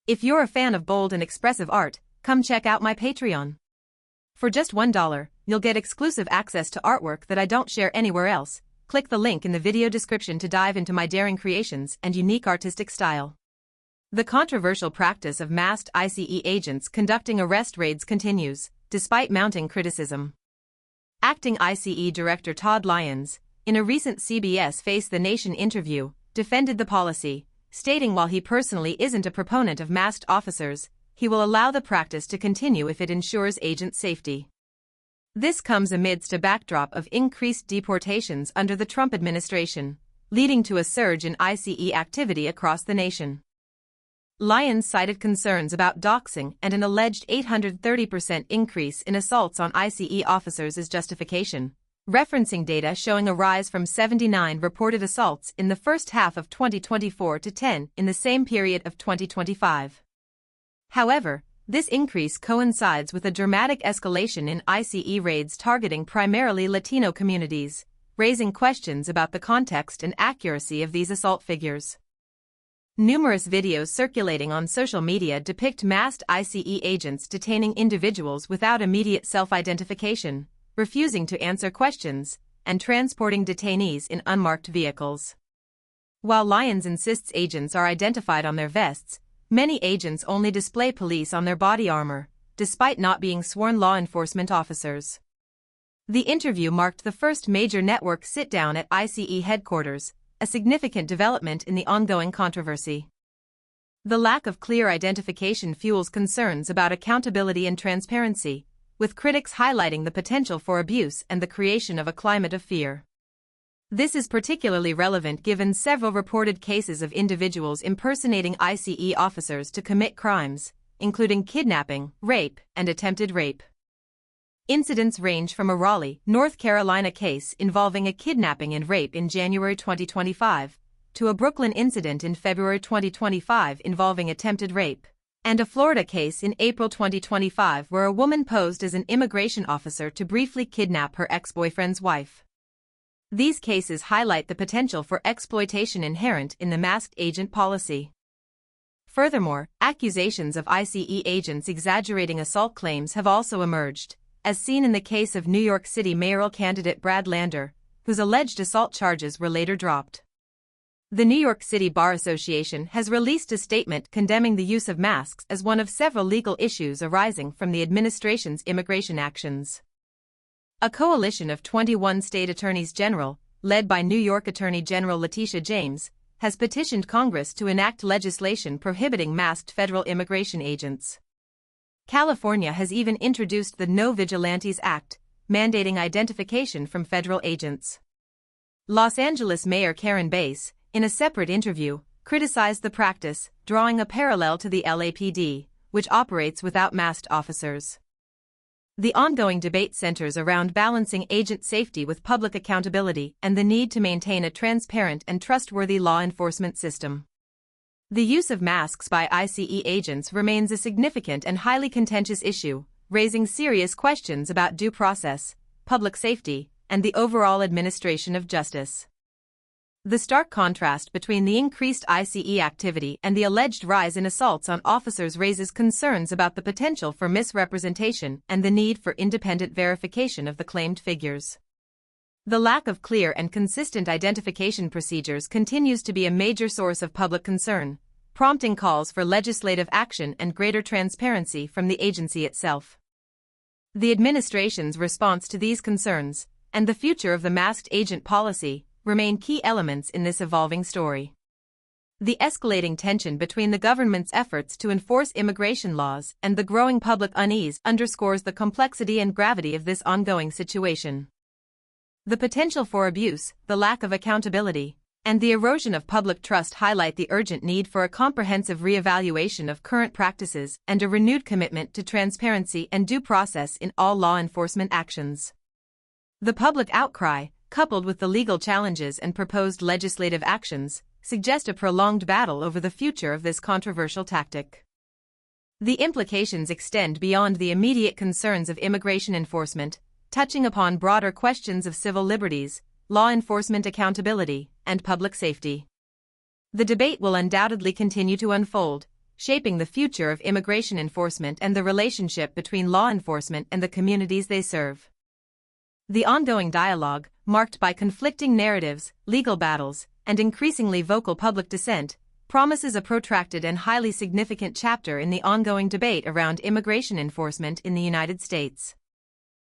If you're a fan of bold and expressive art, come check out my Patreon. For just $1, you'll get exclusive access to artwork that I don't share anywhere else. Click the link in the video description to dive into my daring creations and unique artistic style. The controversial practice of masked ICE agents conducting arrest raids continues, despite mounting criticism. Acting ICE Director Todd Lyons, in a recent CBS Face the Nation interview, defended the policy, stating while he personally isn't a proponent of masked officers, he will allow the practice to continue if it ensures agent safety. This comes amidst a backdrop of increased deportations under the Trump administration, leading to a surge in ICE activity across the nation. Lyons cited concerns about doxing and an alleged 830% increase in assaults on ICE officers as justification, referencing data showing a rise from 79 reported assaults in the first half of 2024 to 10 in the same period of 2025. However, this increase coincides with a dramatic escalation in ICE raids targeting primarily Latino communities, raising questions about the context and accuracy of these assault figures. Numerous videos circulating on social media depict masked ICE agents detaining individuals without immediate self-identification, refusing to answer questions, and transporting detainees in unmarked vehicles. While Lyons insists agents are identified on their vests, many agents only display police on their body armor, despite not being sworn law enforcement officers. The interview marked the first major network sit-down at ICE headquarters, a significant development in the ongoing controversy. The lack of clear identification fuels concerns about accountability and transparency, with critics highlighting the potential for abuse and the creation of a climate of fear. This is particularly relevant given several reported cases of individuals impersonating ICE officers to commit crimes, including kidnapping, rape, and attempted rape. Incidents range from a Raleigh, North Carolina case involving a kidnapping and rape in January 2025, to a Brooklyn incident in February 2025 involving attempted rape, and a Florida case in April 2025 where a woman posed as an immigration officer to briefly kidnap her ex-boyfriend's wife. These cases highlight the potential for exploitation inherent in the masked agent policy. Furthermore, accusations of ICE agents exaggerating assault claims have also emerged, as seen in the case of New York City mayoral candidate Brad Lander, whose alleged assault charges were later dropped. The New York City Bar Association has released a statement condemning the use of masks as one of several legal issues arising from the administration's immigration actions. A coalition of 21 state attorneys general, led by New York Attorney General Letitia James, has petitioned Congress to enact legislation prohibiting masked federal immigration agents. California has even introduced the No Vigilantes Act, mandating identification from federal agents. Los Angeles Mayor Karen Bass, in a separate interview, criticized the practice, drawing a parallel to the LAPD, which operates without masked officers. The ongoing debate centers around balancing agent safety with public accountability and the need to maintain a transparent and trustworthy law enforcement system. The use of masks by ICE agents remains a significant and highly contentious issue, raising serious questions about due process, public safety, and the overall administration of justice. The stark contrast between the increased ICE activity and the alleged rise in assaults on officers raises concerns about the potential for misrepresentation and the need for independent verification of the claimed figures. The lack of clear and consistent identification procedures continues to be a major source of public concern, prompting calls for legislative action and greater transparency from the agency itself. The administration's response to these concerns, and the future of the masked agent policy, remain key elements in this evolving story. The escalating tension between the government's efforts to enforce immigration laws and the growing public unease underscores the complexity and gravity of this ongoing situation. The potential for abuse, the lack of accountability, and the erosion of public trust highlight the urgent need for a comprehensive reevaluation of current practices and a renewed commitment to transparency and due process in all law enforcement actions. The public outcry, coupled with the legal challenges and proposed legislative actions, suggest a prolonged battle over the future of this controversial tactic. The implications extend beyond the immediate concerns of immigration enforcement, touching upon broader questions of civil liberties, law enforcement accountability, and public safety. The debate will undoubtedly continue to unfold, shaping the future of immigration enforcement and the relationship between law enforcement and the communities they serve. The ongoing dialogue, marked by conflicting narratives, legal battles, and increasingly vocal public dissent, promises a protracted and highly significant chapter in the ongoing debate around immigration enforcement in the United States.